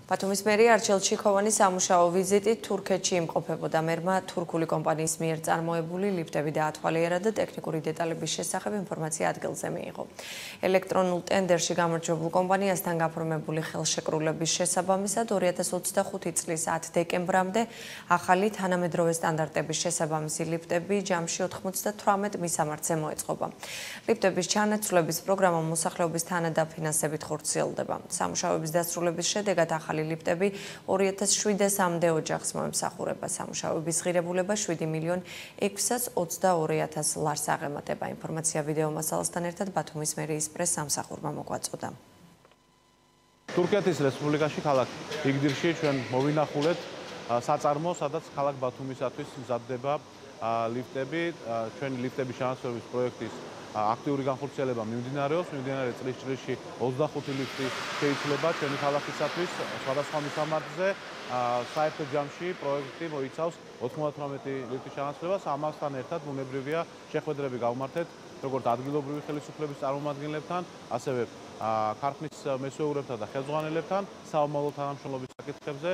ბათუმის მერი არჩილ ჩიქოვანის სამუშაო ვიზიტი თურქეთში იმყოფებოდა. მერმა თურქული კომპანიის მიერ წარმოებული ლიფტები დაათვალიერა და ტექნიკური დეტალების შესახებ ინფორმაცია ადგილზე მიიღო. ელექტრონულ ტენდერში გამარჯვებულ კომპანიასთან გაფორმებული ხელშეკრულების შესაბამისად 2025 წლის 10 დეკემბრამდე ახალი თანამედროვე სტანდარტების შესაბამისი ლიფტები ჯამში 98 მისამართზე მოეწყობა. ლიფტების ჩანაცვლების პროგრამა მოსახლეობის თანადაფინანსებით ხორციელდება. სამუშაოების დასრულების შედეგად ახალი ლიფტები 2007-მდე ოჯახს მოემსახურება. სამუშაოების ღირებულება 7.622.000 ლარს აღემატება. ინფორმაცია ვიდეო მასალასთან ერთად ბათუმის მერიის პრეს სამსახურმა მოგვაწოდა. თურქეთის რესპუბლიკაში ქალაქ იგდირში ჩვენ მოვინახულეთ საწარმო, სადაც ქალაქ ბათუმისათვის მზადდება ლიფტები. ჩვენი ლიფტების ჩანაცვლების პროექტის აქტიური განხორციელება მიმდინარეობს. მიმდინარე წლისში 25 ლიფტი შეიცვლება ჩვენი ქალაქისათვის სხვადასხვა მისამართზე. საერთო ჯამში პროექტი მოიცავს 98 ლიფტის ჩანაცვლებას. ამასთან ერთად ბუნებრივია შეხვედრები გავმართეთ როგორც ადგილობრივი ხელისუფლების წარმომადგენლებთან, ასევე ქარხნის მესვეურებთან და ხელმძღვანელებთან საომალო თანამშრომლობის საკითხებზე.